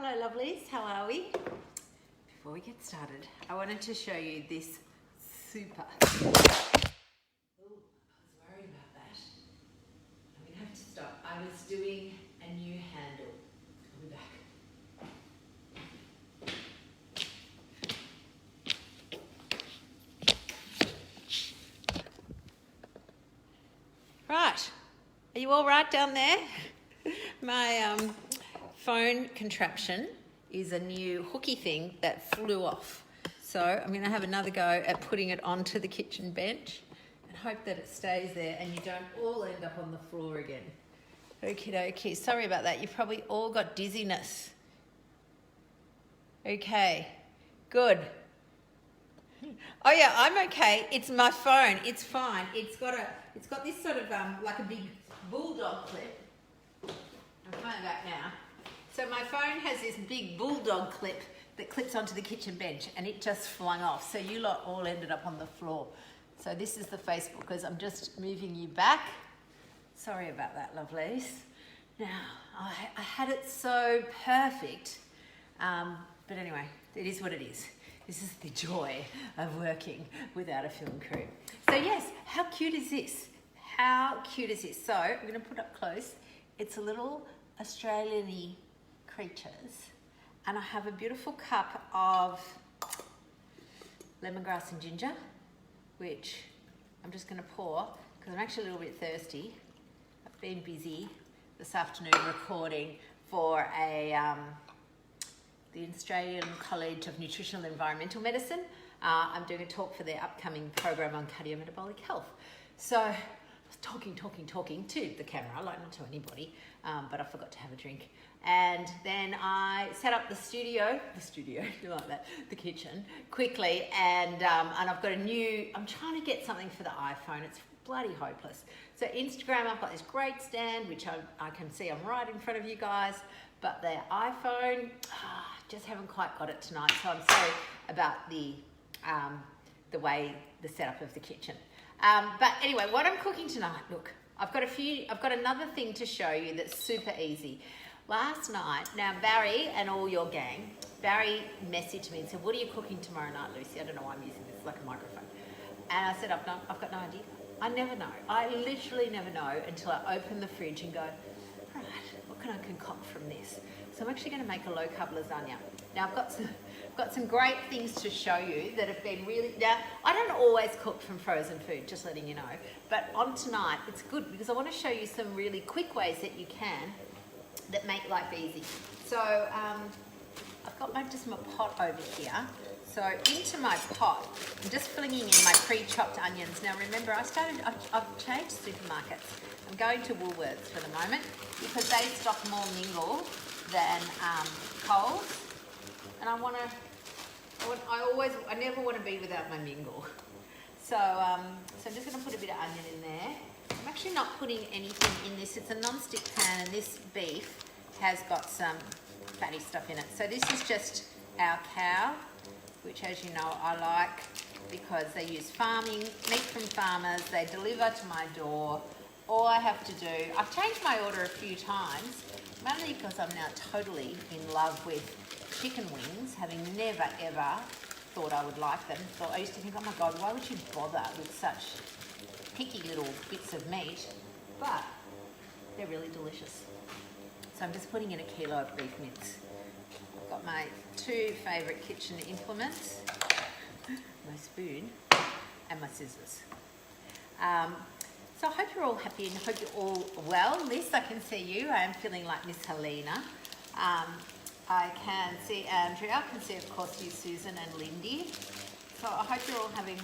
Hello lovelies, how are we? Before we get started, I wanted to show you this super... Oh, I was worried about that. I'm going to have to stop. I was doing a new handle. I'll be back. Right, are you all right down there? My phone contraption is a new hooky thing that flew off. So I'm going to have another go at putting it onto the kitchen bench and hope that it stays there and you don't all end up on the floor again. Okie dokie, sorry about that. You've probably all got dizziness. Okay, good. Oh yeah, I'm okay. It's my phone. It's fine. It's got this sort of like a big bulldog clip. I'm coming back now. So my phone has this big bulldog clip that clips onto the kitchen bench and it just flung off. So you lot all ended up on the floor. So this is the Facebookers. I'm just moving you back. Sorry about that, lovelies. Now, I had it so perfect. But anyway, it is what it is. This is the joy of working without a film crew. So yes, how cute is this? How cute is this? So I'm going to put up close. It's a little Australian-y creatures. And I have a beautiful cup of lemongrass and ginger, which I'm just going to pour because I'm actually a little bit thirsty. I've been busy this afternoon recording for the Australian College of Nutritional and Environmental Medicine. I'm doing a talk for their upcoming program on cardiometabolic health. So I was talking to the camera, like not to anybody, but I forgot to have a drink. And then I set up the studio, you like that, the kitchen, quickly, and I've got I'm trying to get something for the iPhone. It's bloody hopeless. So Instagram, I've got this great stand, which I can see I'm right in front of you guys, but the iPhone, just haven't quite got it tonight. So I'm sorry about the way, the setup of the kitchen. But anyway, what I'm cooking tonight, look, I've got another thing to show you that's super easy. Last night, now Barry and all your gang, Barry messaged me and said, what are you cooking tomorrow night, Lucy? I don't know why I'm using this like a microphone. And I said, I've got no idea. I never know. I literally never know until I open the fridge and go, all right, what can I concoct from this? So I'm actually going to make a low-carb lasagna. Now I've got some great things to show you that have been really... Now, I don't always cook from frozen food, just letting you know. But on tonight, it's good because I want to show you some really quick ways that you can that make life easy. So I've got just my pot over here. So into my pot, I'm just flinging in my pre-chopped onions. Now remember, I've changed supermarkets. I'm going to Woolworths for the moment because they stock more mingle than Coles. And I never want to be without my mingle. So I'm just going to put a bit of onion in there. I'm actually not putting anything in this. It's a non-stick pan and this beef has got some fatty stuff in it. So this is just our cow, which as you know I like because they use meat from farmers. They deliver to my door. All I have to do, I've changed my order a few times, mainly because I'm now totally in love with chicken wings, having never ever thought I would like them. So I used to think, oh my God, why would you bother with such picky little bits of meat? But they're really delicious. So I'm just putting in a kilo of beef mince. I've got my two favourite kitchen implements, my spoon and my scissors. So I hope you're all happy and I hope you're all well. Liz, I can see you. I am feeling like Miss Helena. I can see Andrea. I can see, of course, you, Susan and Lindy. So I hope you're all having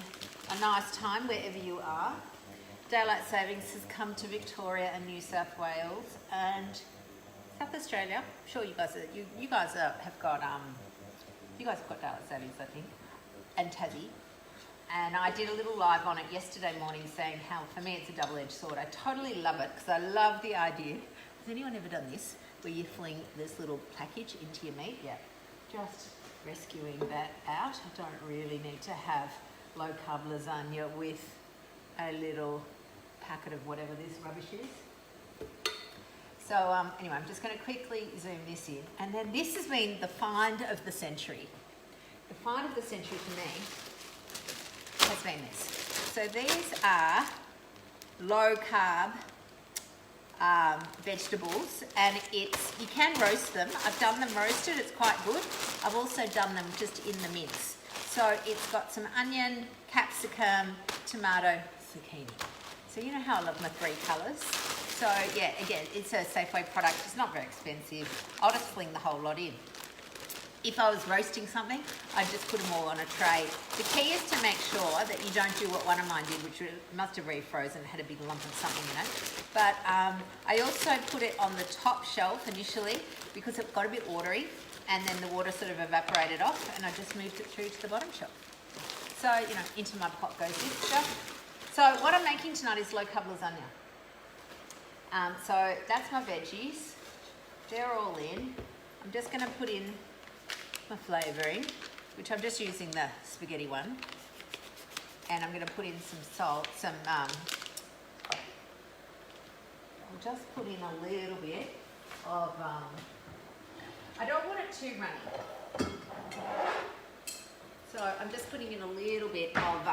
a nice time wherever you are. Daylight savings has come to Victoria and New South Wales and South Australia. I'm sure you guys have got daylight savings, I think, and Tassie. And I did a little live on it yesterday morning saying how, for me, it's a double-edged sword. I totally love it because I love the idea. Has anyone ever done this, where you fling this little package into your meat? Yeah. Just rescuing that out. I don't really need to have low-carb lasagna with a little packet of whatever this rubbish is. So anyway, I'm just going to quickly zoom this in. And then this has been the find of the century. The find of the century for me has been this. So these are low-carb vegetables, and you can roast them. I've done them roasted, it's quite good. I've also done them just in the mince. So it's got some onion, capsicum, tomato, zucchini. So you know how I love my 3 colours. So yeah, again, it's a Safeway product. It's not very expensive. I'll just fling the whole lot in. If I was roasting something, I'd just put them all on a tray. The key is to make sure that you don't do what one of mine did, which must have refrozen, had a big lump of something in it. But I also put it on the top shelf initially because it got a bit watery, and then the water sort of evaporated off, and I just moved it through to the bottom shelf. So, you know, into my pot goes this stuff. So what I'm making tonight is low-carb lasagna. So that's my veggies. They're all in. I'm just going to put in my flavouring, which I'm just using the spaghetti one, and I'm going to put in some salt, I'll just put in a little bit of, I don't want it too runny, so I'm just putting in a little bit of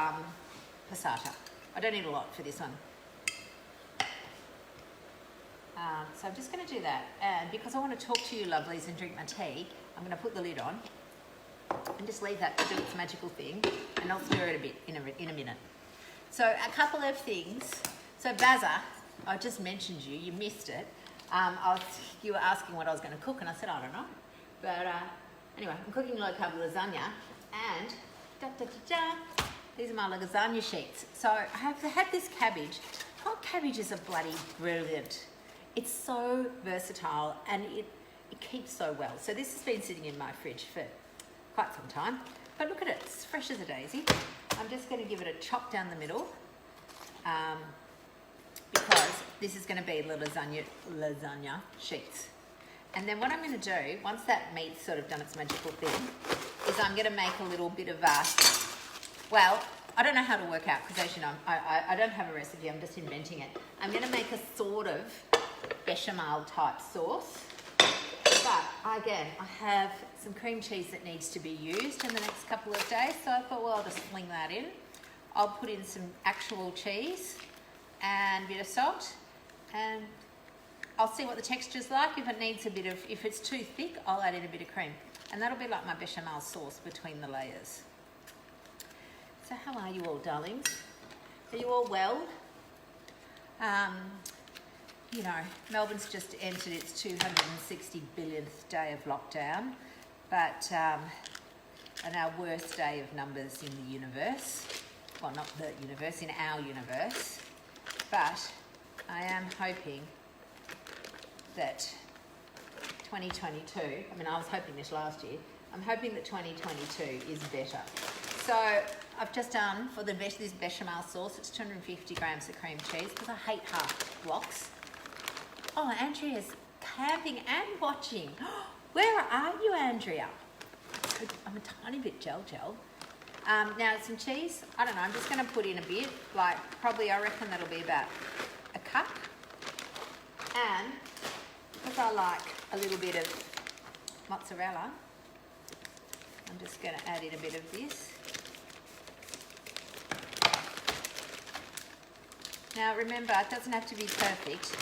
passata. I don't need a lot for this one. So I'm just going to do that, and because I want to talk to you lovelies and drink my tea, I'm going to put the lid on and just leave that to do its magical thing, and I'll stir it a bit in a minute. So a couple of things. So Baza, I just mentioned you missed it. You were asking what I was going to cook, and I said, I don't know. But anyway, I'm cooking low-carb lasagna, and these are my lasagna sheets. So I have had this cabbage. Hot cabbages are bloody brilliant. It's so versatile, and it keeps so well. So this has been sitting in my fridge for quite some time. But look at it, it's fresh as a daisy. I'm just going to give it a chop down the middle because this is going to be the lasagna sheets. And then what I'm going to do, once that meat's sort of done its magical thing, is I'm going to make a little bit of well, I don't know how to work out because, as you know, I don't have a recipe, I'm just inventing it. I'm going to make a sort of bechamel type sauce. But again, I have some cream cheese that needs to be used in the next couple of days, so I thought, well, I'll just fling that in. I'll put in some actual cheese and a bit of salt, and I'll see what the texture's like. If it needs a bit of, if it's too thick, I'll add in a bit of cream. And that'll be like my bechamel sauce between the layers. So how are you all, darlings? Are you all well? You know, Melbourne's just entered its 260 billionth day of lockdown, but and our worst day of numbers in the universe. Well, not the universe, in our universe. But I am hoping that 2022, I mean, I was hoping this last year, I'm hoping that 2022 is better. So I've just done, for this bechamel sauce, it's 250 grams of cream cheese, because I hate half blocks. Oh, Andrea's camping and watching. Where are you, Andrea? I'm a tiny bit gel. Now some cheese, I don't know, I'm just going to put in a bit, like probably I reckon that'll be about a cup. And because I like a little bit of mozzarella, I'm just going to add in a bit of this. Now remember, it doesn't have to be perfect.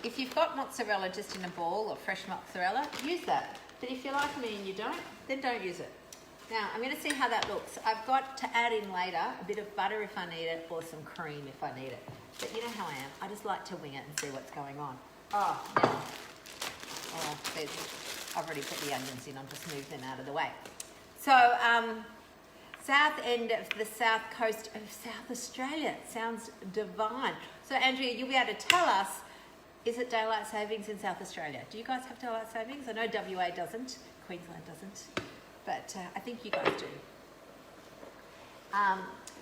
If you've got mozzarella just in a ball or fresh mozzarella, use that. But if you're like me and you don't, then don't use it. Now, I'm going to see how that looks. I've got to add in later a bit of butter if I need it, or some cream if I need it. But you know how I am. I just like to wing it and see what's going on. Oh, now. Oh, I've already put the onions in. I'll just move them out of the way. So, south end of the south coast of South Australia. It sounds divine. So, Andrea, you'll be able to tell us, is it daylight savings in South Australia? Do you guys have daylight savings? I know WA doesn't, Queensland doesn't, but I think you guys do.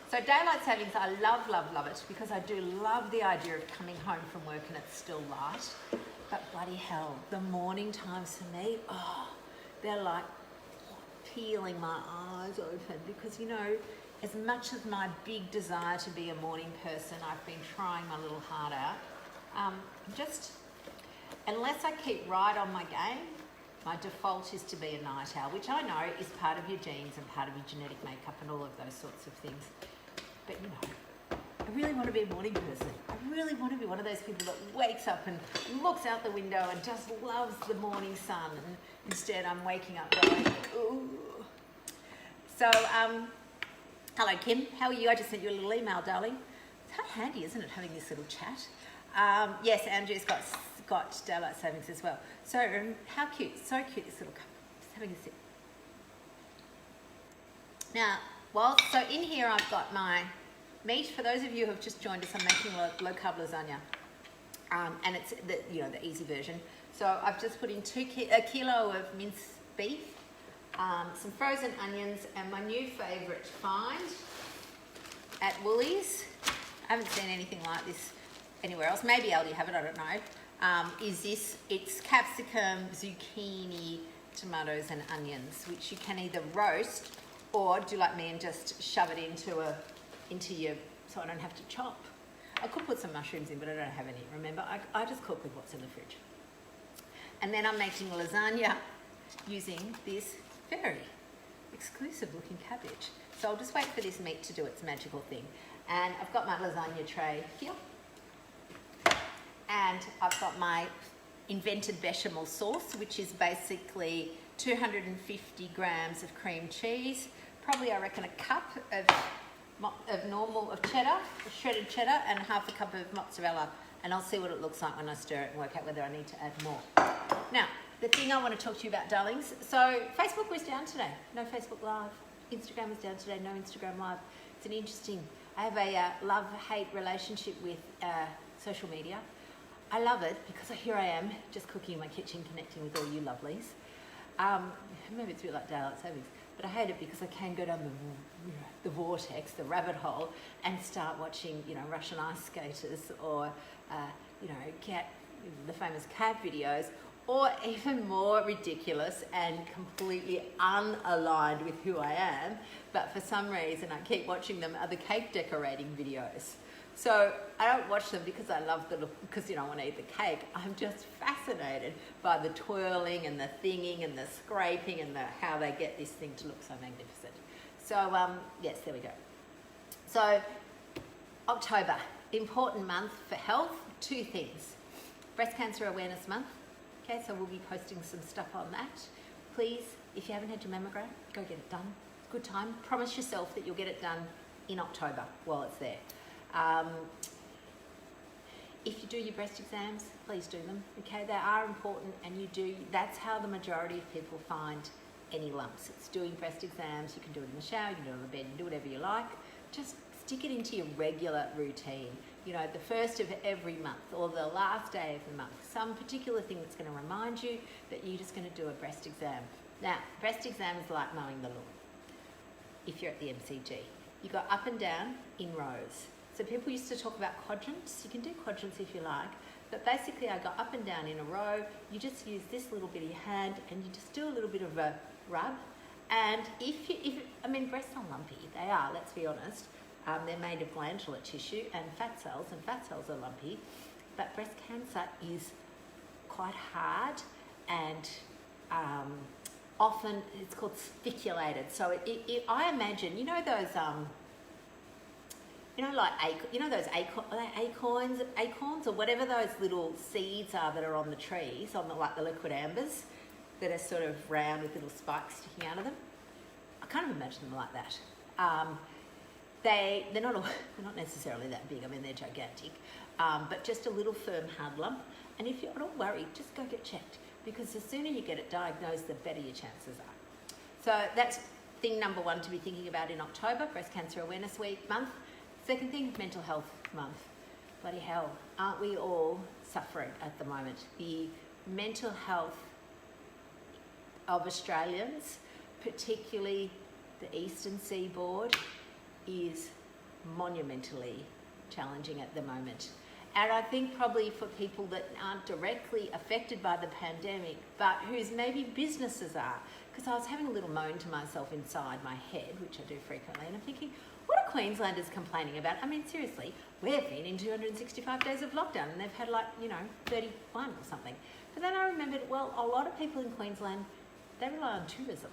So daylight savings, I love it, because I do love the idea of coming home from work and it's still light. But bloody hell, the morning times for me, oh, they're like peeling my eyes open, because, you know, as much as my big desire to be a morning person, I've been trying my little heart out. unless I keep right on my game, my default is to be a night owl, which I know is part of your genes and part of your genetic makeup and all of those sorts of things. But you know, I really want to be a morning person. I really want to be one of those people that wakes up and looks out the window and just loves the morning sun. And instead, I'm waking up going, ooh. So, hello, Kim. How are you? I just sent you a little email, darling. It's how handy, isn't it, having this little chat? Yes, Andrew's got daylight savings as well. So, how cute. So cute, this little cup. Just having a sip. Now, so in here I've got my meat. For those of you who have just joined us, I'm making low-carb lasagna. And it's the easy version. So I've just put in a kilo of minced beef, some frozen onions, and my new favourite find at Woolies. I haven't seen anything like this anywhere else. Maybe Aldi have it, I don't know. Is this, it's capsicum, zucchini, tomatoes and onions, which you can either roast or do like me and just shove it into your, so I don't have to chop. I could put some mushrooms in, but I don't have any. Remember, I just cook with what's in the fridge. And then I'm making lasagna using this very exclusive looking cabbage. So I'll just wait for this meat to do its magical thing. And I've got my lasagna tray here. And I've got my invented bechamel sauce, which is basically 250 grams of cream cheese, probably I reckon a cup of shredded cheddar, and half a cup of mozzarella. And I'll see what it looks like when I stir it and work out whether I need to add more. Now, the thing I want to talk to you about, darlings. So Facebook was down today. No Facebook Live. Instagram was down today. No Instagram Live. It's an interesting, I have a love-hate relationship with social media. I love it because here I am, just cooking in my kitchen, connecting with all you lovelies. Maybe it's a bit like daylight savings, but I hate it because I can go down the vortex, the rabbit hole, and start watching, Russian ice skaters or, the famous cat videos, or even more ridiculous and completely unaligned with who I am, but for some reason I keep watching them, are the cake decorating videos. So I don't watch them because I love the look, because I want to eat the cake. I'm just fascinated by the twirling and the thinging and the scraping and how they get this thing to look so magnificent. So yes, there we go. So October, important month for health. 2 things. Breast Cancer Awareness Month. Okay, so we'll be posting some stuff on that. Please, if you haven't had your mammogram, go get it done. It's a good time. Promise yourself that you'll get it done in October while it's there. If you do your breast exams, please do them. Okay, they are important, and that's how the majority of people find any lumps. It's doing breast exams. You can do it in the shower, you can do it on the bed, you can do whatever you like. Just stick it into your regular routine. The first of every month or the last day of the month, some particular thing that's going to remind you that you're just going to do a breast exam. Now, breast exam is like mowing the lawn. If you're at the MCG, you go up and down in rows. So people used to talk about quadrants. You can do quadrants if you like, but basically I go up and down in a row. You just use this little bitty hand and you just do a little bit of a rub. And breasts are lumpy. They are, let's be honest. They're made of glandular tissue and fat cells are lumpy. But breast cancer is quite hard, and often it's called spiculated. So I imagine, those those acorns or whatever those little seeds are that are on the trees, on the liquid ambers that are sort of round with little spikes sticking out of them. I kind of imagine them like that. They're not necessarily that big. They're gigantic, but just a little firm hard lump. And if you're not worried, just go get checked, because the sooner you get it diagnosed, the better your chances are. So that's thing number 1 to be thinking about in October, Breast Cancer Awareness Month. Second thing, Mental Health Month. Bloody hell, aren't we all suffering at the moment? The mental health of Australians, particularly the Eastern Seaboard, is monumentally challenging at the moment. And I think probably for people that aren't directly affected by the pandemic, but whose maybe businesses are, because I was having a little moan to myself inside my head, which I do frequently, and I'm thinking, what a Queenslanders complaining about, I mean, seriously, we've been in 265 days of lockdown and they've had 31 or something. But then I remembered, well, a lot of people in Queensland, they rely on tourism.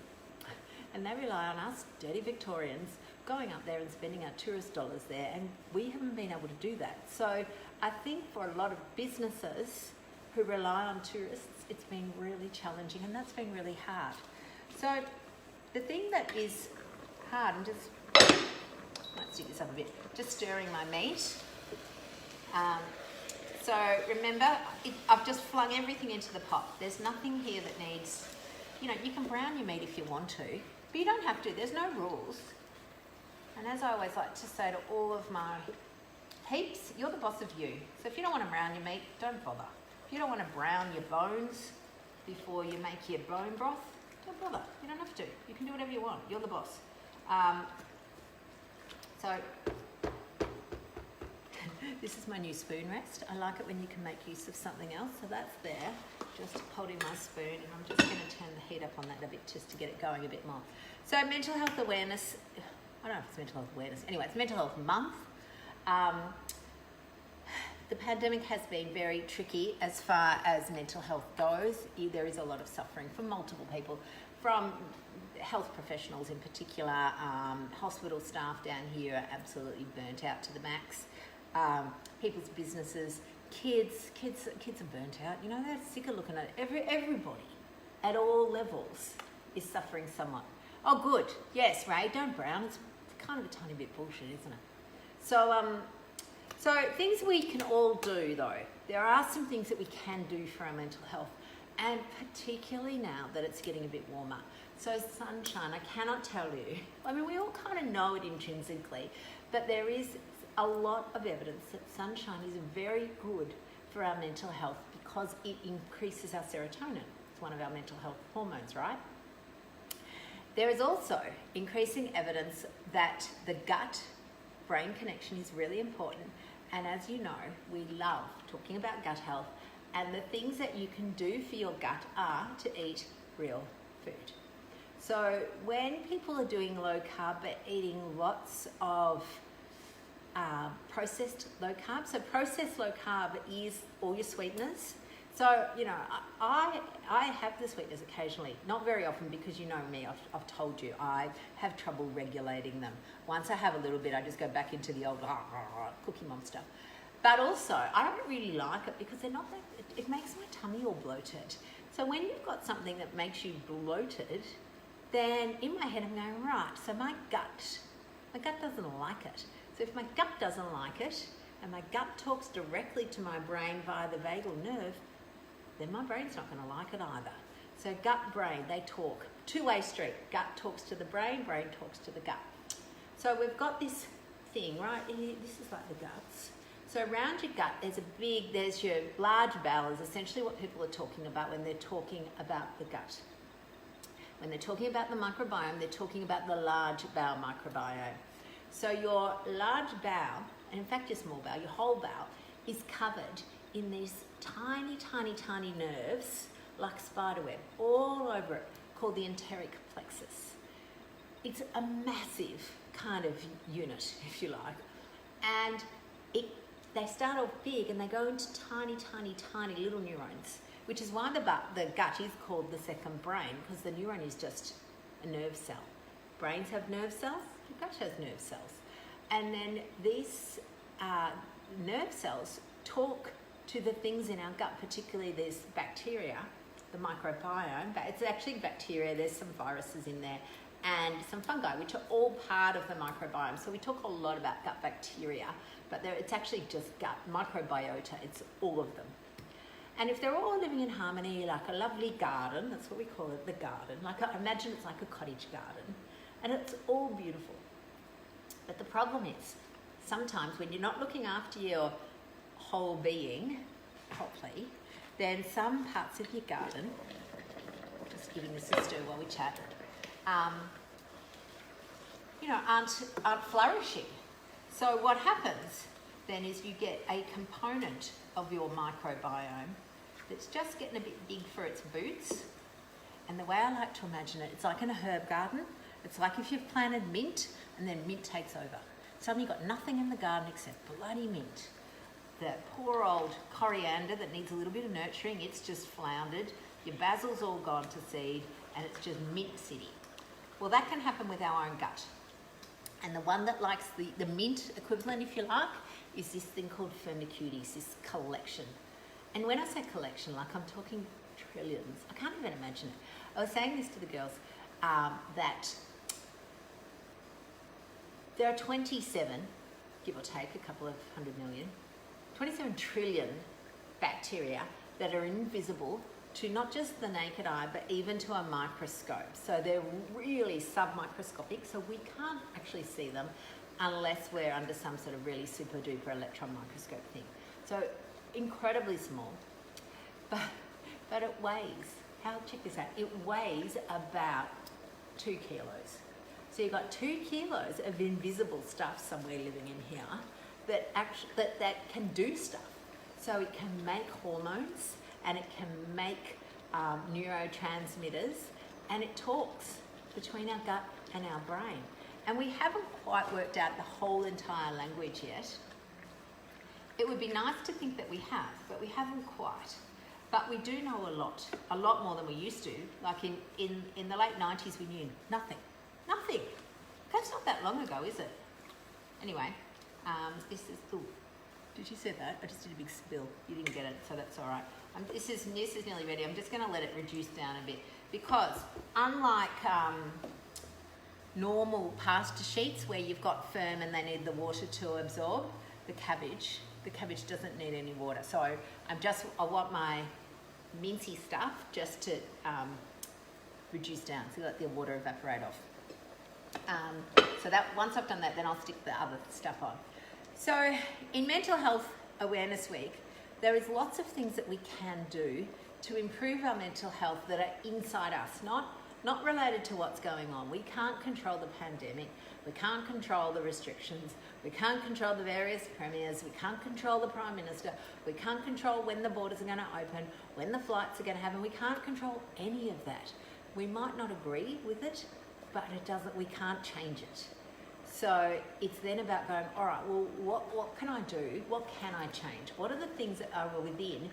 And they rely on us, dirty Victorians, going up there and spending our tourist dollars there, and we haven't been able to do that. So I think for a lot of businesses who rely on tourists, it's been really challenging, and that's been really hard. So the thing that is hard, and just, let's do this up a bit, just stirring my meat. So remember, I've just flung everything into the pot. There's nothing here that needs, you can brown your meat if you want to, but you don't have to, there's no rules. And as I always like to say to all of my peeps, you're the boss of you. So if you don't want to brown your meat, don't bother. If you don't want to brown your bones before you make your bone broth, don't bother. You don't have to. You can do whatever you want. You're the boss. So this is my new spoon rest. I like it when you can make use of something else. So that's there, just holding my spoon, and I'm just going to turn the heat up on that a bit just to get it going a bit more. So mental health awareness, I don't know if it's mental health awareness. Anyway, it's Mental Health Month. The pandemic has been very tricky as far as mental health goes. There is a lot of suffering from multiple people, from health professionals in particular. Hospital staff down here are absolutely burnt out to the max. People's businesses, kids are burnt out. They're sick of looking at it. Everybody at all levels is suffering somewhat. Oh, good. Yes, Ray, don't brown. It's kind of a tiny bit bullshit, isn't it? So things we can all do, though. There are some things that we can do for our mental health, and particularly now that it's getting a bit warmer. So sunshine, I cannot tell you. I mean, we all kind of know it intrinsically, but there is a lot of evidence that sunshine is very good for our mental health because it increases our serotonin. It's one of our mental health hormones, right? There is also increasing evidence that the gut-brain connection is really important. And as you know, we love talking about gut health, and the things that you can do for your gut are to eat real food. So when people are doing low carb, they're eating lots of processed low carb. So processed low carb is all your sweeteners. So, I have the sweeteners occasionally, not very often because you know me, I've told you, I have trouble regulating them. Once I have a little bit, I just go back into the old Cookie Mom stuff. But also, I don't really like it because they're not that, it makes my tummy all bloated. So when you've got something that makes you bloated, then in my head I'm going, right, so my gut doesn't like it. So if my gut doesn't like it, and my gut talks directly to my brain via the vagal nerve, then my brain's not going to like it either. So gut-brain, they talk. Two-way street. Gut talks to the brain talks to the gut. So we've got this thing right here. This is like the guts. So around your gut, there's your large bowel is essentially what people are talking about when they're talking about the gut. When they're talking about the microbiome, they're talking about the large bowel microbiome. So your large bowel, and in fact your small bowel, your whole bowel, is covered in these tiny, tiny, tiny nerves like spiderweb all over it, called the enteric plexus. It's a massive kind of unit, if you like, and they start off big and they go into tiny, tiny, tiny little neurons, which is why the gut is called the second brain, because the neuron is just a nerve cell. Brains have nerve cells, the gut has nerve cells, and then these nerve cells talk to the things in our gut, particularly there's bacteria, the microbiome, but it's actually bacteria, there's some viruses in there, and some fungi, which are all part of the microbiome. So we talk a lot about gut bacteria, but it's actually just gut microbiota, it's all of them. And if they're all living in harmony, like a lovely garden, that's what we call it, the garden, imagine it's like a cottage garden, and it's all beautiful. But the problem is, sometimes when you're not looking after your whole being properly, then some parts of your garden, just giving this a stir while we chat, aren't flourishing. So what happens then is you get a component of your microbiome that's just getting a bit big for its boots. And the way I like to imagine it, it's like in a herb garden. It's like if you've planted mint and then mint takes over. Suddenly you've got nothing in the garden except bloody mint. The poor old coriander that needs a little bit of nurturing, it's just floundered. Your basil's all gone to seed, and it's just mint city. Well, that can happen with our own gut. And the one that likes the mint equivalent, if you like, is this thing called firmicutes, this collection. And when I say collection, like I'm talking trillions, I can't even imagine it. I was saying this to the girls, that there are 27, give or take a couple of 100 million, 27 trillion bacteria that are invisible to not just the naked eye, but even to a microscope. So they're really submicroscopic, so we can't actually see them unless we're under some sort of really super duper electron microscope thing. So incredibly small, but it weighs, check this out, it weighs about 2 kilos. So you've got 2 kilos of invisible stuff somewhere living in here that can do stuff. So it can make hormones, and it can make neurotransmitters, and it talks between our gut and our brain. And we haven't quite worked out the whole entire language yet. It would be nice to think that we have, but we haven't quite. But we do know a lot more than we used to. Like in the late 90s, we knew nothing. That's not that long ago, is it? Anyway, this is, ooh, did you see that? I just did a big spill. You didn't get it, so that's all right. This is nearly ready. I'm just going to let it reduce down a bit because unlike normal pasta sheets where you've got firm and they need the water to absorb, the cabbage doesn't need any water. So I want my mincy stuff just to reduce down, so let the water evaporate off. So that once I've done that, then I'll stick the other stuff on. So in Mental Health Awareness Week, there is lots of things that we can do to improve our mental health that are inside us, not related to what's going on. We can't control the pandemic. We can't control the restrictions. We can't control the various premiers. We can't control the Prime Minister. We can't control when the borders are going to open, when the flights are going to happen. We can't control any of that. We might not agree with it, but we can't change it. So it's then about going, all right, well, what can I do? What can I change? What are the things that are within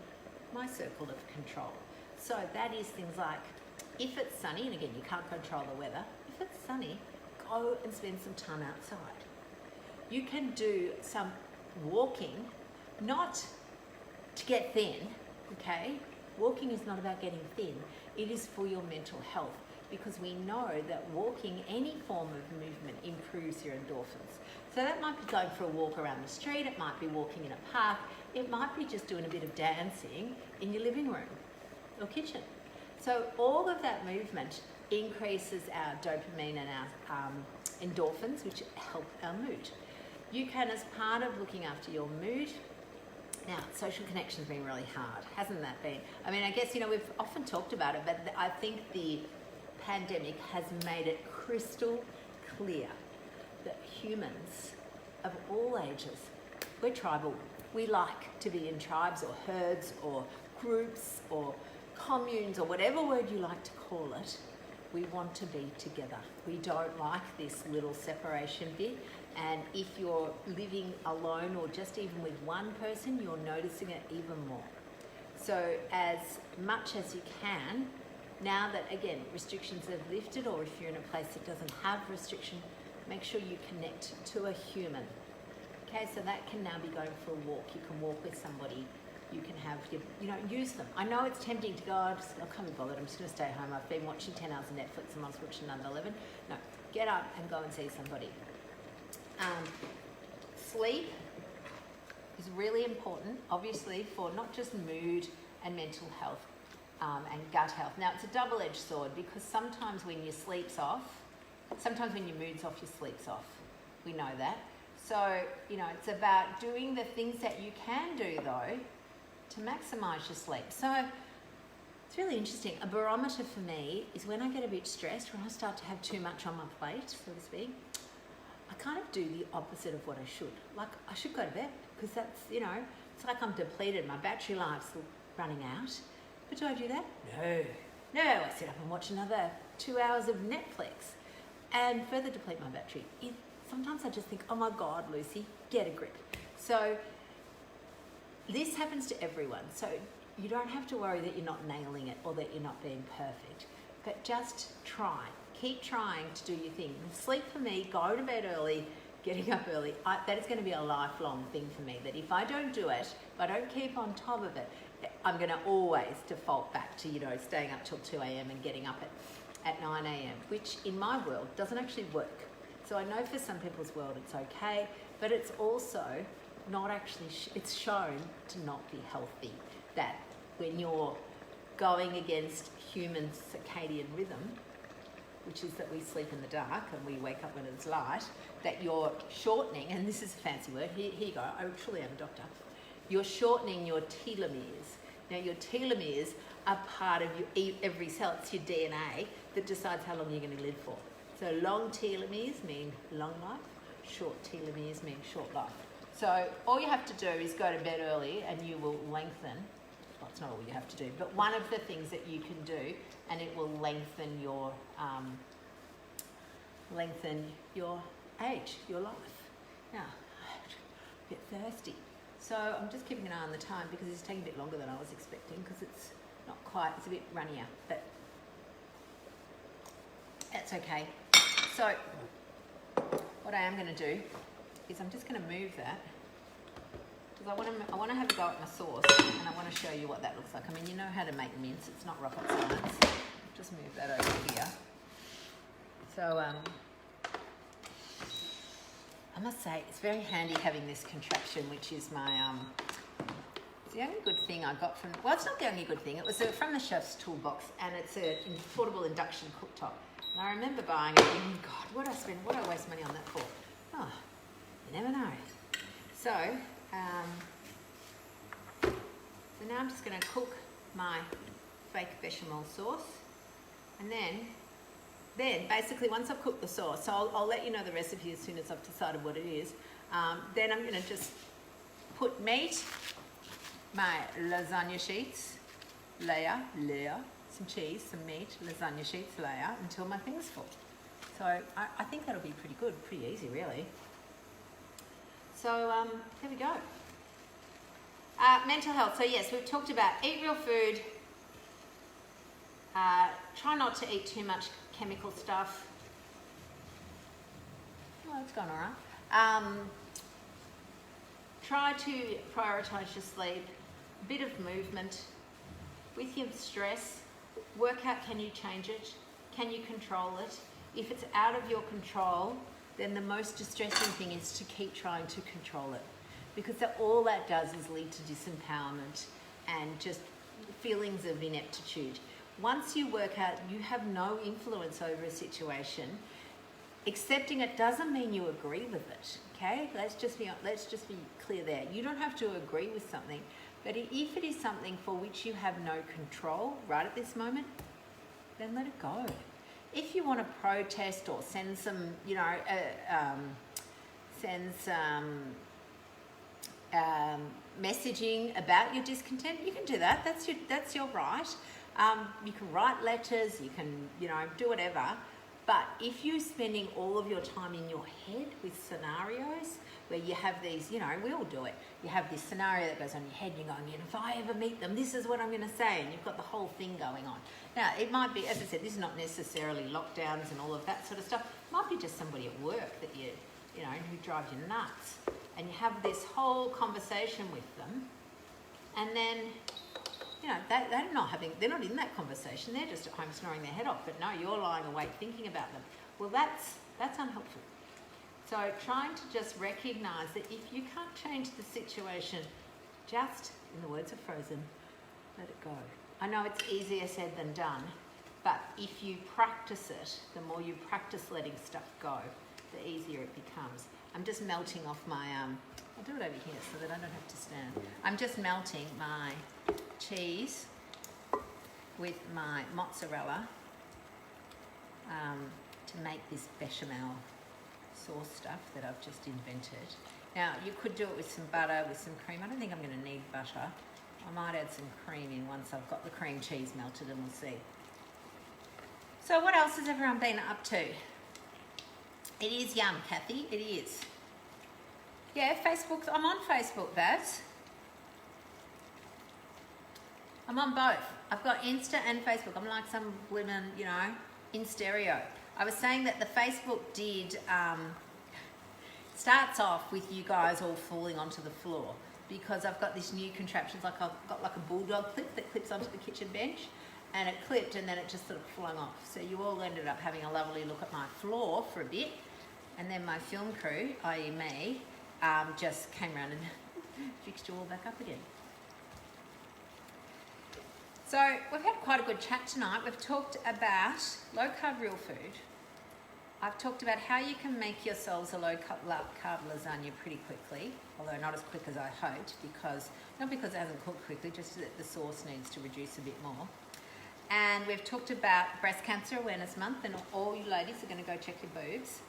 my circle of control? So that is things like, if it's sunny, and again, you can't control the weather, if it's sunny, go and spend some time outside. You can do some walking, not to get thin, okay? Walking is not about getting thin. It is for your mental health, because we know that walking, any form of movement, improves your endorphins. So that might be going for a walk around the street, it might be walking in a park, it might be just doing a bit of dancing in your living room or kitchen. So all of that movement increases our dopamine and our endorphins, which help our mood. You can, as part of looking after your mood, now social connection's been really hard, hasn't that been? I mean, I guess, we've often talked about it, but I think the pandemic has made it crystal clear that humans of all ages, we're tribal. We like to be in tribes or herds or groups or communes or whatever word you like to call it. We want to be together. We don't like this little separation bit. And if you're living alone or just even with one person, you're noticing it even more. So as much as you can, now that, again, restrictions have lifted, or if you're in a place that doesn't have restriction, make sure you connect to a human. Okay, so that can now be going for a walk. You can walk with somebody. You can have, use them. I know it's tempting to go, I can't be bothered, I'm just going to stay home. I've been watching 10 hours of Netflix and I was watching another 11. No, get up and go and see somebody. Sleep is really important, obviously, for not just mood and mental health and gut health. Now, it's a double-edged sword, because sometimes when your sleep's off, sometimes when your mood's off, your sleep's off. We know that. So, it's about doing the things that you can do, though, to maximise your sleep. So it's really interesting. A barometer for me is when I get a bit stressed, when I start to have too much on my plate, so to speak, I kind of do the opposite of what I should. Like, I should go to bed, because that's, it's like I'm depleted. My battery life's running out. But do I do that? No, I sit up and watch another 2 hours of Netflix and further deplete my battery. It's sometimes I just think, oh my God, Lucy, get a grip. So this happens to everyone. So you don't have to worry that you're not nailing it or that you're not being perfect, but just try. Keep trying to do your thing. Sleep for me, go to bed early, getting up early, that is going to be a lifelong thing for me, that if I don't do it, if I don't keep on top of it, I'm going to always default back to, staying up till 2 a.m. and getting up at 9 a.m., which in my world doesn't actually work. So I know for some people's world it's okay, but it's also not actually, it's shown to not be healthy, that when you're going against human circadian rhythm, which is that we sleep in the dark and we wake up when it's light, that you're shortening, and this is a fancy word, here you go, I truly am a doctor, you're shortening your telomeres. Now your telomeres are part of every cell, it's your DNA that decides how long you're going to live for. So long telomeres mean long life, short telomeres mean short life. So all you have to do is go to bed early and you will lengthen, well, it's not all you have to do, but one of the things that you can do, and it will lengthen your age, your life. Now, I'm a bit thirsty. So I'm just keeping an eye on the time because it's taking a bit longer than I was expecting because it's not quite, it's a bit runnier, but that's okay. So what I am going to do is I'm just going to move that because I want to have a go at my sauce and I want to show you what that looks like. I mean, you know how to make mince, it's not rocket science. Just move that over here. So I must say it's very handy having this contraption, which is my it's the only good thing I got from, well, it's not the only good thing, it was from the chef's toolbox, and it's a portable induction cooktop. And I remember buying it and thinking, God, what do I waste money on that for? Oh, you never know. So now I'm just going to cook my fake bechamel sauce, and then basically once I've cooked the sauce, so I'll let you know the recipe as soon as I've decided what it is. Then I'm going to just put meat, my lasagna sheets, layer, some cheese, some meat, lasagna sheets, layer, until my thing's full. So I think that'll be pretty good, pretty easy really. So there we go. Mental health. So yes, we've talked about eat real food, try not to eat too much chemical stuff. Well, it's gone all right. Try to prioritise your sleep, a bit of movement. With your stress, work out, can you change it? Can you control it? If it's out of your control, then the most distressing thing is to keep trying to control it, because all that does is lead to disempowerment and just feelings of ineptitude. Once you work out you have no influence over a situation, accepting it doesn't mean you agree with it, okay? Let's just be clear there. You don't have to agree with something, but if it is something for which you have no control right at this moment, then let it go. If you want to protest or send some, messaging about your discontent, you can do that. That's your right. You can write letters, you can, do whatever. But if you're spending all of your time in your head with scenarios where you have these, we all do it. You have this scenario that goes on in your head and you're going, if I ever meet them, this is what I'm going to say. And you've got the whole thing going on. Now, it might be, as I said, this is not necessarily lockdowns and all of that sort of stuff. It might be just somebody at work that who drives you nuts. And you have this whole conversation with them. And then, they're not in that conversation. They're just at home snoring their head off. But no, you're lying awake thinking about them. Well, that's unhelpful. So trying to just recognise that if you can't change the situation, just, in the words of Frozen, let it go. I know it's easier said than done, but if you practice it, the more you practice letting stuff go, the easier it becomes. I'm just melting off my, I'll do it over here so that I don't have to stand. I'm just melting my cheese with my mozzarella to make this bechamel sauce stuff that I've just invented. Now, you could do it with some butter, with some cream. I don't think I'm going to need butter. I might add some cream in once I've got the cream cheese melted, and we'll see. So what else has everyone been up to? It is yum, Kathy. It is. Yeah, Facebook. I'm on Facebook, Babs. I'm on both. I've got Insta and Facebook. I'm like some women, you know, in stereo. I was saying that the Facebook did starts off with you guys all falling onto the floor because I've got this new contraption. Like I've got like a bulldog clip that clips onto the kitchen bench, and it clipped and then it just sort of flung off. So you all ended up having a lovely look at my floor for a bit, and then my film crew, i.e. me, just came around and fixed you all back up again. So we've had quite a good chat tonight. We've talked about low-carb real food. I've talked about how you can make yourselves a low-carb lasagna pretty quickly, although not as quick as I hoped, not because it hasn't cooked quickly, just that the sauce needs to reduce a bit more. And we've talked about Breast Cancer Awareness Month, and all you ladies are going to go check your boobs.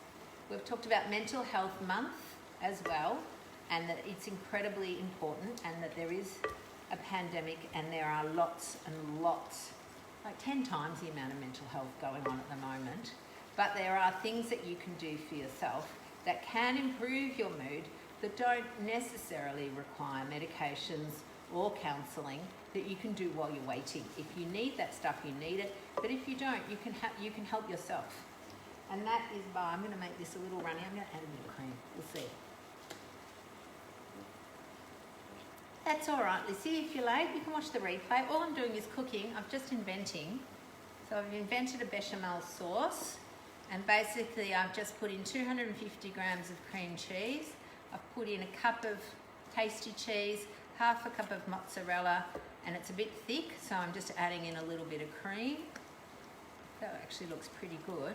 We've talked about Mental Health Month as well, and that it's incredibly important, and that there is a pandemic and there are lots and lots, like 10 times the amount of mental health going on at the moment. But there are things that you can do for yourself that can improve your mood that don't necessarily require medications or counselling, that you can do while you're waiting. If you need that stuff, you need it. But if you don't, you can help yourself. And that is by, I'm going to make this a little runny. I'm going to add a bit of cream. We'll see. That's all right, Lissy. If you're late, you can watch the replay. All I'm doing is cooking. I'm just inventing. So I've invented a bechamel sauce. And basically, I've just put in 250 grams of cream cheese. I've put in a cup of tasty cheese, half a cup of mozzarella, and it's a bit thick, so I'm just adding in a little bit of cream. That actually looks pretty good.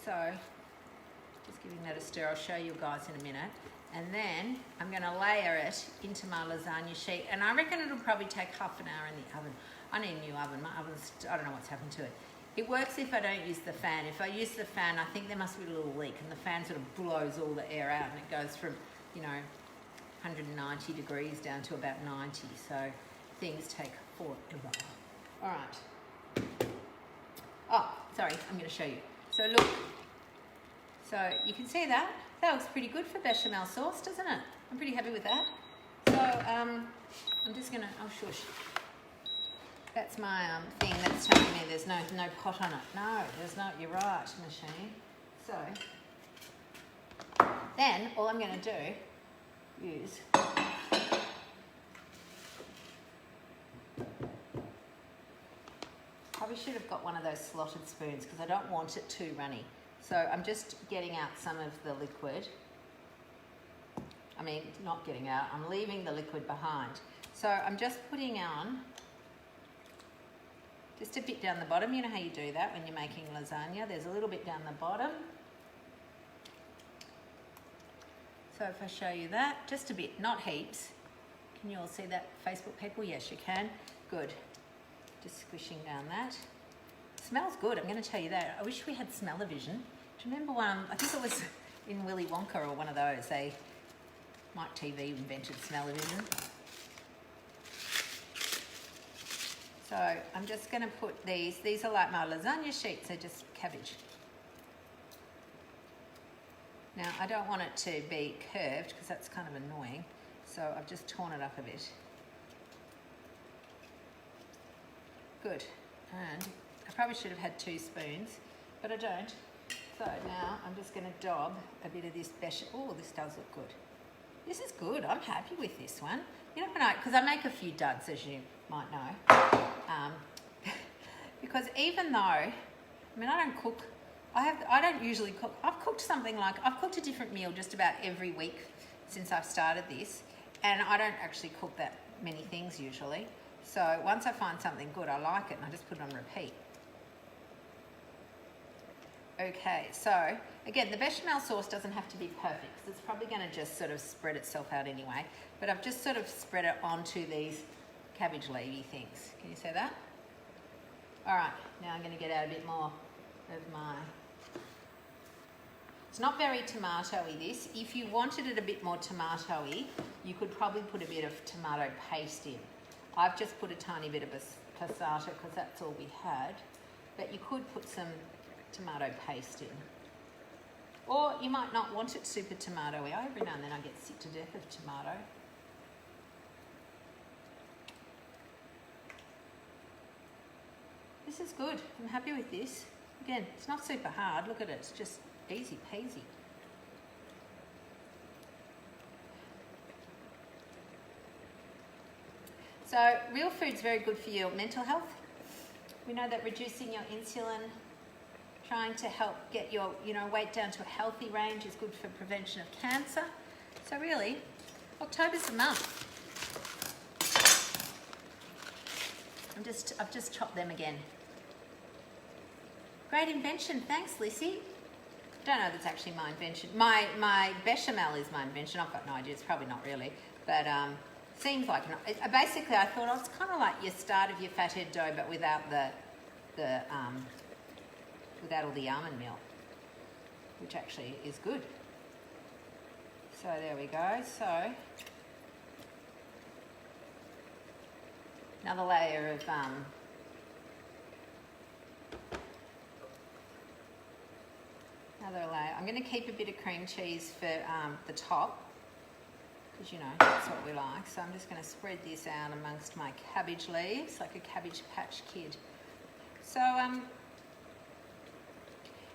So, just giving that a stir. I'll show you guys in a minute. And then I'm going to layer it into my lasagna sheet. And I reckon it'll probably take half an hour in the oven. I need a new oven. My oven's, I don't know what's happened to it. It works if I don't use the fan. If I use the fan, I think there must be a little leak, and the fan sort of blows all the air out, and it goes from, you know, 190 degrees down to about 90. So things take forever. All right. Oh, sorry, I'm going to show you. So look. So you can see that. That looks pretty good for bechamel sauce, doesn't it? I'm pretty happy with that. So I'm just going to, oh shush. That's my thing that's telling me there's no pot on it. No, there's not, you're right, machine. So then all I'm going to do is probably should have got one of those slotted spoons because I don't want it too runny. So I'm just getting out some of the liquid. I mean, not getting out, I'm leaving the liquid behind. So I'm just putting on just a bit down the bottom. You know how you do that when you're making lasagna? There's a little bit down the bottom. So if I show you that, just a bit, not heaps. Can you all see that, Facebook people? Yes, you can. Good. Just squishing down that. Smells good, I'm going to tell you that. I wish we had smell-o-vision. Do you remember one, I think it was in Willy Wonka or one of those, Mike TV invented smell-o-vision. So I'm just going to put these are like my lasagna sheets, they're just cabbage. Now I don't want it to be curved because that's kind of annoying, so I've just torn it up a bit. Good, and I probably should have had 2 spoons, but I don't. So now I'm just going to dob a bit of this bechamel. Oh, this does look good. This is good. I'm happy with this one. You know, because I make a few duds, as you might know. Because even though, I mean, I don't cook. I don't usually cook. I've cooked a different meal just about every week since I've started this, and I don't actually cook that many things usually. So once I find something good, I like it, and I just put it on repeat. Okay, so again, the bechamel sauce doesn't have to be perfect because it's probably going to just sort of spread itself out anyway. But I've just sort of spread it onto these cabbage leafy things. Can you see that? All right, now I'm going to get out a bit more of my... It's not very tomatoey, this. If you wanted it a bit more tomatoey, you could probably put a bit of tomato paste in. I've just put a tiny bit of passata because that's all we had. But you could put some tomato paste in. Or you might not want it super tomatoey. Every now and then I get sick to death of tomato. This is good. I'm happy with this. Again, it's not super hard. Look at it. It's just easy peasy. So real food's very good for your mental health. We know that reducing your insulin, trying to help get your weight down to a healthy range is good for prevention of cancer. So really, October's the month. I've just chopped them again. Great invention, thanks Lissy. Don't know if it's actually my invention. My bechamel is my invention. I've got no idea. It's probably not really, but seems like basically I thought it's kind of like your start of your fathead dough, but without without all the almond meal, which actually is good. So there we go. So another layer of I'm going to keep a bit of cream cheese for the top, because that's what we like. So I'm just going to spread this out amongst my cabbage leaves like a Cabbage Patch Kid. So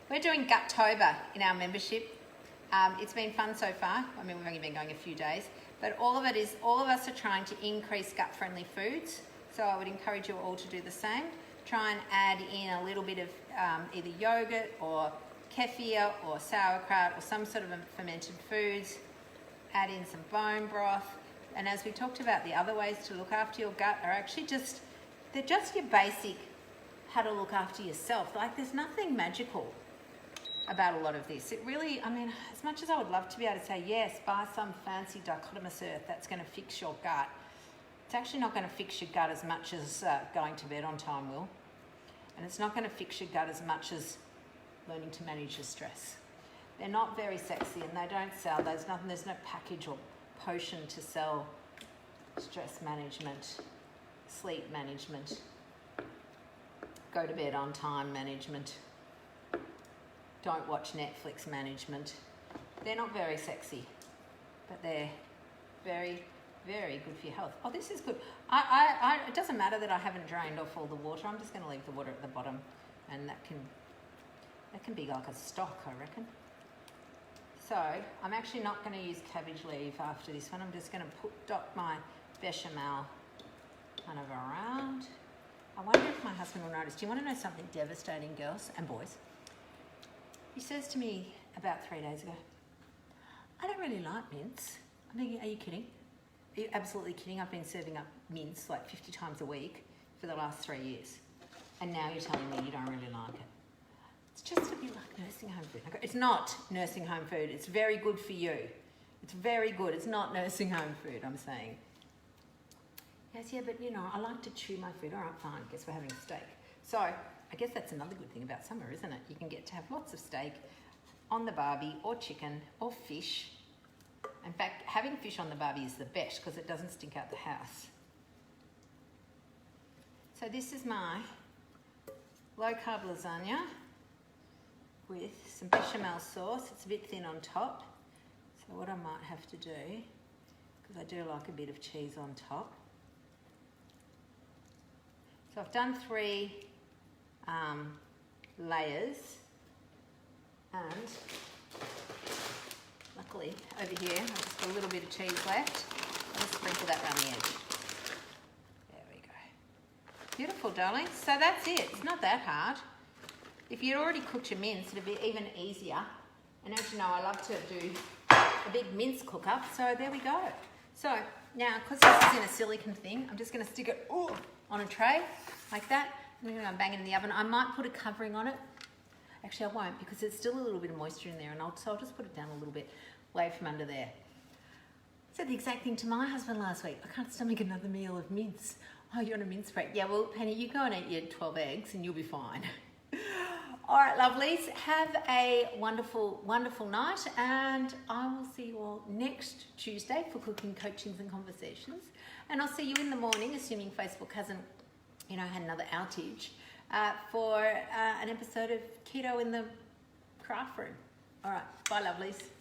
we're doing Guttober in our membership. It's been fun so far. I mean, we've only been going a few days, but all of us are trying to increase gut-friendly foods. So I would encourage you all to do the same. Try and add in a little bit of either yogurt or kefir or sauerkraut or some sort of fermented foods. Add in some bone broth. And as we talked about, the other ways to look after your gut are actually they're just your basic how to look after yourself. Like, there's nothing magical about a lot of this. It really, I mean, as much as I would love to be able to say, yes, buy some fancy dichotomous earth that's going to fix your gut, it's actually not going to fix your gut as much as going to bed on time will. And it's not going to fix your gut as much as learning to manage your stress. They're not very sexy and they don't sell. There's no package or potion to sell stress management, sleep management, go to bed on time management, don't watch Netflix management. They're not very sexy, but they're very, very good for your health. Oh, this is good. It doesn't matter that I haven't drained off all the water. I'm just going to leave the water at the bottom, and that can be like a stock, I reckon. So I'm actually not going to use cabbage leaf after this one. I'm just going to dot my bechamel kind of around. I wonder if my husband will notice. Do you want to know something devastating, girls and boys? He says to me about 3 days ago, I don't really like mince. I'm thinking, are you kidding? Are you absolutely kidding? I've been serving up mince like 50 times a week for the last 3 years. And now you're telling me you don't really like it. It's just a bit like nursing home food. It's not nursing home food. It's very good for you. It's very good. It's not nursing home food, I'm saying. Yes, yeah, but I like to chew my food. All right, fine. Guess we're having steak. So I guess that's another good thing about summer, isn't it? You can get to have lots of steak on the barbie or chicken or fish. In fact, having fish on the barbie is the best because it doesn't stink out the house. So this is my low-carb lasagna with some bechamel sauce. It's a bit thin on top. So what I might have to do, because I do like a bit of cheese on top. So I've done 3 layers, and luckily over here I've just got a little bit of cheese left. I'll just sprinkle that around the edge. There we go. Beautiful, darling. So that's it. It's not that hard. If you'd already cooked your mince, it'd be even easier. And as you know, I love to do a big mince cook-up, so there we go. So now, because this is in a silicone thing, I'm just going to stick it on a tray like that. I'm going to bang it in the oven. I might put a covering on it. Actually, I won't, because there's still a little bit of moisture in there, and so I'll just put it down a little bit away from under there. I said the exact thing to my husband last week. I can't stomach another meal of mince. Oh, you're on a mince break. Yeah, well, Penny, you go and eat your 12 eggs and you'll be fine. All right, lovelies, have a wonderful, wonderful night, and I will see you all next Tuesday for Cooking, Coachings and Conversations. And I'll see you in the morning, assuming Facebook hasn't, had another outage, for an episode of Keto in the Craft Room. All right, bye lovelies.